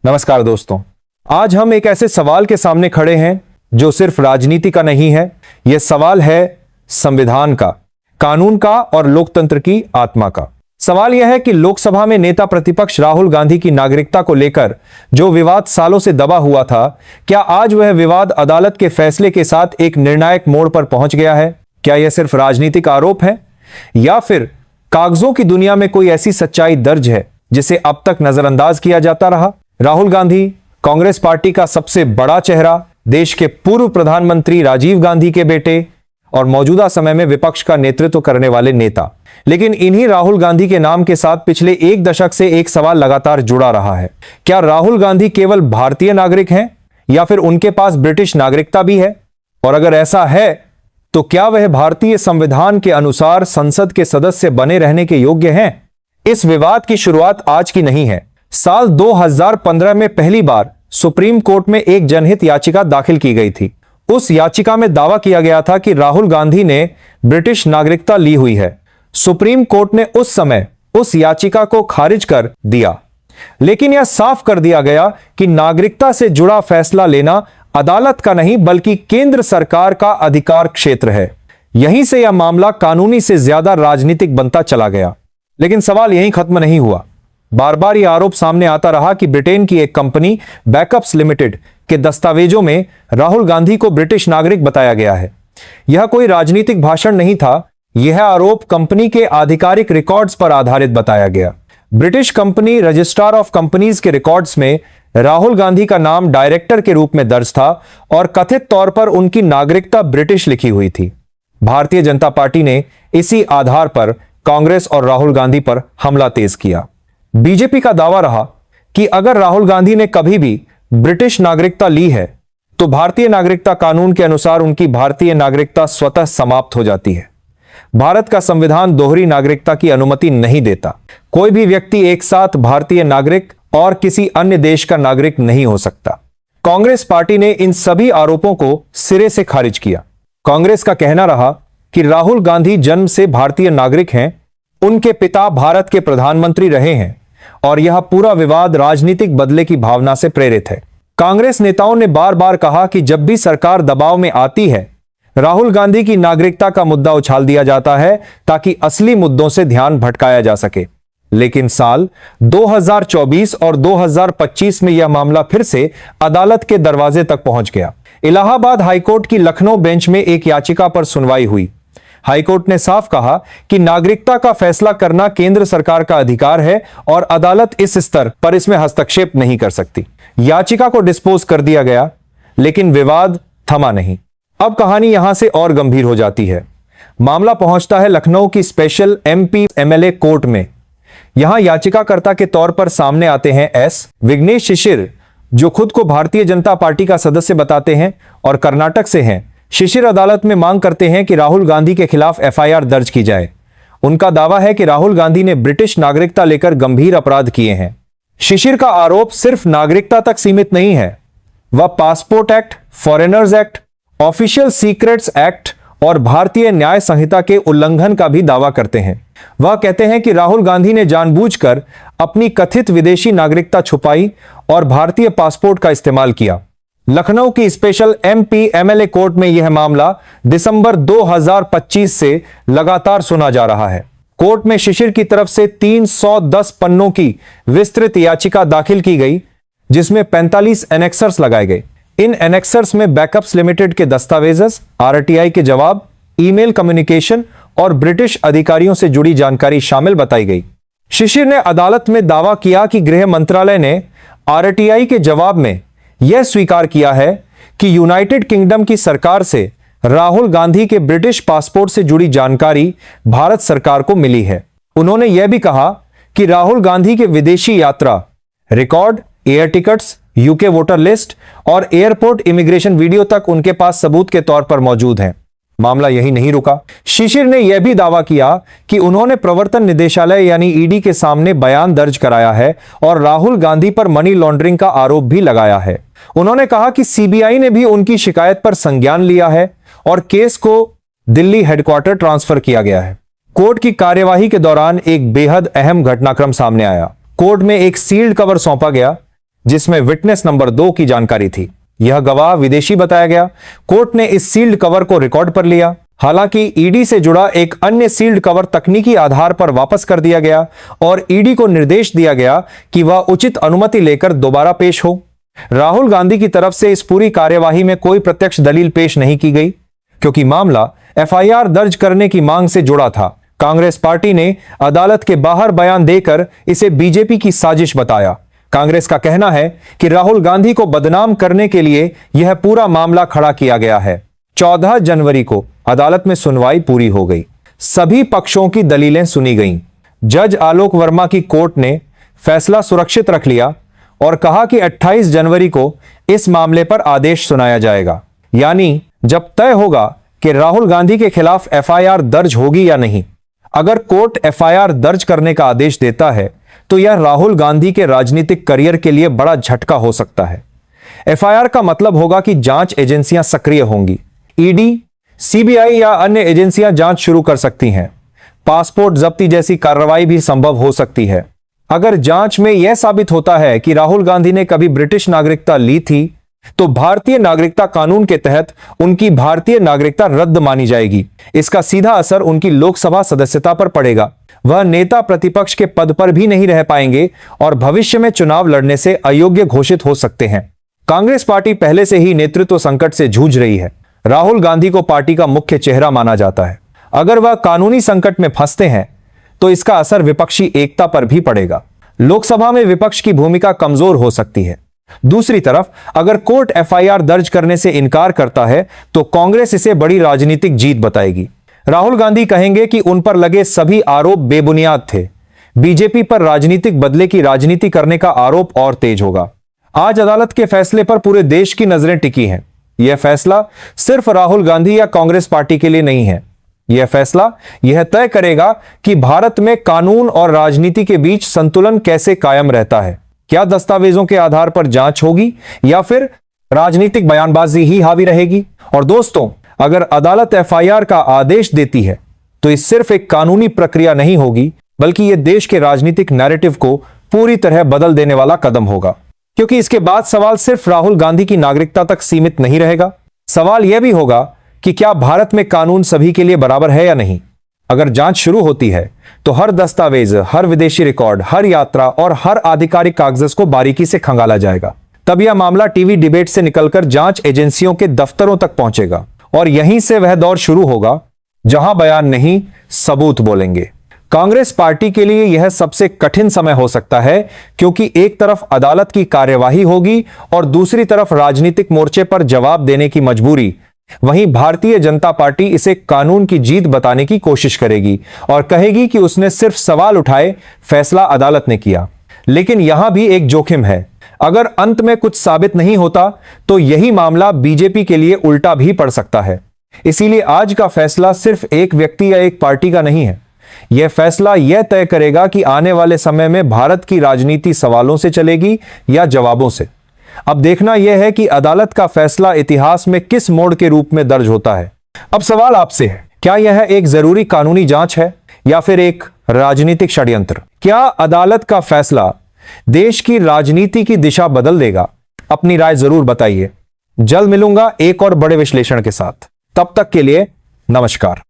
नमस्कार दोस्तों, आज हम एक ऐसे सवाल के सामने खड़े हैं जो सिर्फ राजनीति का नहीं है। यह सवाल है संविधान का, कानून का और लोकतंत्र की आत्मा का। सवाल यह है कि लोकसभा में नेता प्रतिपक्ष राहुल गांधी की नागरिकता को लेकर जो विवाद सालों से दबा हुआ था, क्या आज वह विवाद अदालत के फैसले के साथ एक निर्णायक मोड़ पर पहुंच गया है? क्या यह सिर्फ राजनीतिक आरोप है या फिर कागजों की दुनिया में कोई ऐसी सच्चाई दर्ज है जिसे अब तक नजरअंदाज किया जाता रहा? राहुल गांधी कांग्रेस पार्टी का सबसे बड़ा चेहरा, देश के पूर्व प्रधानमंत्री राजीव गांधी के बेटे और मौजूदा समय में विपक्ष का नेतृत्व करने वाले नेता। लेकिन इन्हीं राहुल गांधी के नाम के साथ पिछले एक दशक से एक सवाल लगातार जुड़ा रहा है। क्या राहुल गांधी केवल भारतीय नागरिक हैं या फिर उनके पास ब्रिटिश नागरिकता भी है? और अगर ऐसा है तो क्या वह भारतीय संविधान के अनुसार संसद के सदस्य बने रहने के योग्य हैं? इस विवाद की शुरुआत आज की नहीं है। साल 2015 में पहली बार सुप्रीम कोर्ट में एक जनहित याचिका दाखिल की गई थी। उस याचिका में दावा किया गया था कि राहुल गांधी ने ब्रिटिश नागरिकता ली हुई है। सुप्रीम कोर्ट ने उस समय उस याचिका को खारिज कर दिया, लेकिन यह साफ कर दिया गया कि नागरिकता से जुड़ा फैसला लेना अदालत का नहीं बल्कि केंद्र सरकार का अधिकार क्षेत्र है। यहीं से यह मामला कानूनी से ज्यादा राजनीतिक बनता चला गया। लेकिन सवाल यहीं खत्म नहीं हुआ। बार बार यह आरोप सामने आता रहा कि ब्रिटेन की एक कंपनी बैकअप्स लिमिटेड के दस्तावेजों में राहुल गांधी को ब्रिटिश नागरिक बताया गया है। यह कोई राजनीतिक भाषण नहीं था, यह आरोप कंपनी के आधिकारिक रिकॉर्ड्स पर आधारित बताया गया। British company registrar of companies के रिकॉर्ड्स में राहुल गांधी का नाम डायरेक्टर के रूप में दर्ज था और कथित तौर पर उनकी नागरिकता ब्रिटिश लिखी हुई थी। भारतीय जनता पार्टी ने इसी आधार पर कांग्रेस और राहुल गांधी पर हमला तेज किया। बीजेपी का दावा रहा कि अगर राहुल गांधी ने कभी भी ब्रिटिश नागरिकता ली है तो भारतीय नागरिकता कानून के अनुसार उनकी भारतीय नागरिकता स्वतः समाप्त हो जाती है। भारत का संविधान दोहरी नागरिकता की अनुमति नहीं देता। कोई भी व्यक्ति एक साथ भारतीय नागरिक और किसी अन्य देश का नागरिक नहीं हो सकता। कांग्रेस पार्टी ने इन सभी आरोपों को सिरे से खारिज किया। कांग्रेस का कहना रहा कि राहुल गांधी जन्म से भारतीय नागरिक हैं, उनके पिता भारत के प्रधानमंत्री रहे हैं और यह पूरा विवाद राजनीतिक बदले की भावना से प्रेरित है। कांग्रेस नेताओं ने बार बार कहा कि जब भी सरकार दबाव में आती है, राहुल गांधी की नागरिकता का मुद्दा उछाल दिया जाता है ताकि असली मुद्दों से ध्यान भटकाया जा सके। लेकिन साल 2024 और 2025 में यह मामला फिर से अदालत के दरवाजे तक पहुंच गया। इलाहाबाद हाईकोर्ट की लखनऊ बेंच में एक याचिका पर सुनवाई हुई। हाईकोर्ट ने साफ कहा कि नागरिकता का फैसला करना केंद्र सरकार का अधिकार है और अदालत इस स्तर पर इसमें हस्तक्षेप नहीं कर सकती। याचिका को डिस्पोज कर दिया गया, लेकिन विवाद थमा नहीं। अब कहानी यहां से और गंभीर हो जाती है। मामला पहुंचता है लखनऊ की स्पेशल एमपी एमएलए कोर्ट में। यहां याचिकाकर्ता के तौर पर सामने आते हैं एस विघ्नेश शिशिर, जो खुद को भारतीय जनता पार्टी का सदस्य बताते हैं और कर्नाटक से हैं। शिशिर अदालत में मांग करते हैं कि राहुल गांधी के खिलाफ एफआईआर दर्ज की जाए। उनका दावा है कि राहुल गांधी ने ब्रिटिश नागरिकता लेकर गंभीर अपराध किए हैं। शिशिर का आरोप सिर्फ नागरिकता तक सीमित नहीं है, वह passport act, foreigners act, official secrets act और भारतीय न्याय संहिता के उल्लंघन का भी दावा करते हैं। वह कहते हैं कि राहुल गांधी ने जानबूझकर अपनी कथित विदेशी नागरिकता छुपाई और भारतीय पासपोर्ट का इस्तेमाल किया। लखनऊ की स्पेशल एमपी एमएलए कोर्ट में यह मामला दिसंबर 2025 से लगातार सुना जा रहा है। कोर्ट में शिशिर की तरफ से 310 पन्नों की विस्तृत याचिका दाखिल की गई, जिसमें 45 एनेक्सर्स लगाए गए। इन एनेक्सर्स में बैकअप्स लिमिटेड के दस्तावेज, आरटीआई के जवाब, ईमेल कम्युनिकेशन और ब्रिटिश अधिकारियों से जुड़ी जानकारी शामिल बताई गई। शिशिर ने अदालत में दावा किया कि गृह मंत्रालय ने आरटीआई के जवाब में यह स्वीकार किया है कि यूनाइटेड किंगडम की सरकार से राहुल गांधी के ब्रिटिश पासपोर्ट से जुड़ी जानकारी भारत सरकार को मिली है। उन्होंने यह भी कहा कि राहुल गांधी के विदेशी यात्रा record, air tickets, UK voter list और एयरपोर्ट इमिग्रेशन वीडियो तक उनके पास सबूत के तौर पर मौजूद हैं। मामला यही नहीं रुका। शिशिर ने यह भी दावा किया कि उन्होंने प्रवर्तन निदेशालय यानी ईडी के सामने बयान दर्ज कराया है और राहुल गांधी पर मनी लॉन्ड्रिंग का आरोप भी लगाया है। उन्होंने कहा कि सीबीआई ने भी उनकी शिकायत पर संज्ञान लिया है और केस को दिल्ली हेडक्वार्टर ट्रांसफर किया गया है। कोर्ट की कार्यवाही के दौरान एक बेहद अहम घटनाक्रम सामने आया। कोर्ट में एक सील्ड कवर सौंपा गया जिसमें विटनेस नंबर 2 की जानकारी थी। यह गवाह विदेशी बताया गया। कोर्ट ने इस सील्ड कवर को रिकॉर्ड पर लिया। हालांकि ईडी से जुड़ा एक अन्य सील्ड कवर तकनीकी आधार पर वापस कर दिया गया और ईडी को निर्देश दिया गया कि वह उचित अनुमति लेकर दोबारा पेश हो। राहुल गांधी की तरफ से इस पूरी कार्यवाही में कोई प्रत्यक्ष दलील पेश नहीं की गई, क्योंकि मामला एफआईआर दर्ज करने की मांग से जुड़ा था। कांग्रेस पार्टी ने अदालत के बाहर बयान देकर इसे बीजेपी की साजिश बताया। कांग्रेस का कहना है कि राहुल गांधी को बदनाम करने के लिए यह पूरा मामला खड़ा किया गया है। 14 जनवरी को अदालत में सुनवाई पूरी हो गई। सभी पक्षों की दलीलें सुनी गईं। जज आलोक वर्मा की कोर्ट ने फैसला सुरक्षित रख लिया और कहा कि 28 जनवरी को इस मामले पर आदेश सुनाया जाएगा, यानी जब तय होगा कि राहुल गांधी के खिलाफ एफआईआर दर्ज होगी या नहीं। अगर कोर्ट एफआईआर दर्ज करने का आदेश देता है तो यह राहुल गांधी के राजनीतिक करियर के लिए बड़ा झटका हो सकता है। एफआईआर का मतलब होगा कि जांच एजेंसियां सक्रिय होंगी। ईडी, सीबीआई या अन्य एजेंसियां जांच शुरू कर सकती हैं। पासपोर्ट जब्ती जैसी कार्रवाई भी संभव हो सकती है। अगर जांच में यह साबित होता है कि राहुल गांधी ने कभी ब्रिटिश नागरिकता ली थी, तो भारतीय नागरिकता कानून के तहत उनकी भारतीय नागरिकता रद्द मानी जाएगी। इसका सीधा असर उनकी लोकसभा सदस्यता पर पड़ेगा। वह नेता प्रतिपक्ष के पद पर भी नहीं रह पाएंगे और भविष्य में चुनाव लड़ने से अयोग्य घोषित हो सकते हैं। कांग्रेस पार्टी पहले से ही नेतृत्व संकट से जूझ रही है। राहुल गांधी को पार्टी का मुख्य चेहरा माना जाता है। अगर वह कानूनी संकट में फंसते हैं तो इसका असर विपक्षी एकता पर भी पड़ेगा। लोकसभा में विपक्ष की भूमिका कमजोर हो सकती है। दूसरी तरफ अगर कोर्ट एफआईआर दर्ज करने से इनकार करता है तो कांग्रेस इसे बड़ी राजनीतिक जीत बताएगी। राहुल गांधी कहेंगे कि उन पर लगे सभी आरोप बेबुनियाद थे। बीजेपी पर राजनीतिक बदले की राजनीति करने का आरोप और तेज होगा। आज अदालत के फैसले पर पूरे देश की नजरें टिकी हैं। यह फैसला सिर्फ राहुल गांधी या कांग्रेस पार्टी के लिए नहीं है। यह फैसला यह तय करेगा कि भारत में कानून और राजनीति के बीच संतुलन कैसे कायम रहता है। क्या दस्तावेजों के आधार पर जांच होगी या फिर राजनीतिक बयानबाजी ही हावी रहेगी? और दोस्तों, अगर अदालत एफआईआर का आदेश देती है तो यह सिर्फ एक कानूनी प्रक्रिया नहीं होगी, बल्कि यह देश के राजनीतिक नैरेटिव को पूरी तरह बदल देने वाला कदम होगा। क्योंकि इसके बाद सवाल सिर्फ राहुल गांधी की नागरिकता तक सीमित नहीं रहेगा। सवाल यह भी होगा कि क्या भारत में कानून सभी के लिए बराबर है या नहीं। अगर जांच शुरू होती है तो हर दस्तावेज, हर विदेशी रिकॉर्ड, हर यात्रा और हर आधिकारिक कागजात को बारीकी से खंगाला जाएगा। तब यह मामला टीवी डिबेट से निकलकर जांच एजेंसियों के दफ्तरों तक पहुंचेगा और यहीं से वह दौर शुरू होगा जहां बयान नहीं, सबूत बोलेंगे। कांग्रेस पार्टी के लिए यह सबसे कठिन समय हो सकता है, क्योंकि एक तरफ अदालत की कार्यवाही होगी और दूसरी तरफ राजनीतिक मोर्चे पर जवाब देने की मजबूरी। वहीं भारतीय जनता पार्टी इसे कानून की जीत बताने की कोशिश करेगी और कहेगी कि उसने सिर्फ सवाल उठाए, फैसला अदालत ने किया। लेकिन यहां भी एक जोखिम है। अगर अंत में कुछ साबित नहीं होता तो यही मामला बीजेपी के लिए उल्टा भी पड़ सकता है। इसीलिए आज का फैसला सिर्फ एक व्यक्ति या एक पार्टी का नहीं है। यह फैसला यह तय करेगा कि आने वाले समय में भारत की राजनीति सवालों से चलेगी या जवाबों से। अब देखना यह है कि अदालत का फैसला इतिहास में किस मोड़ के रूप में दर्ज होता है। अब सवाल आपसे है, क्या यह एक जरूरी कानूनी जांच है या फिर एक राजनीतिक षड्यंत्र? क्या अदालत का फैसला देश की राजनीति की दिशा बदल देगा? अपनी राय जरूर बताइए। जल्द मिलूंगा एक और बड़े विश्लेषण के साथ। तब तक के लिए नमस्कार।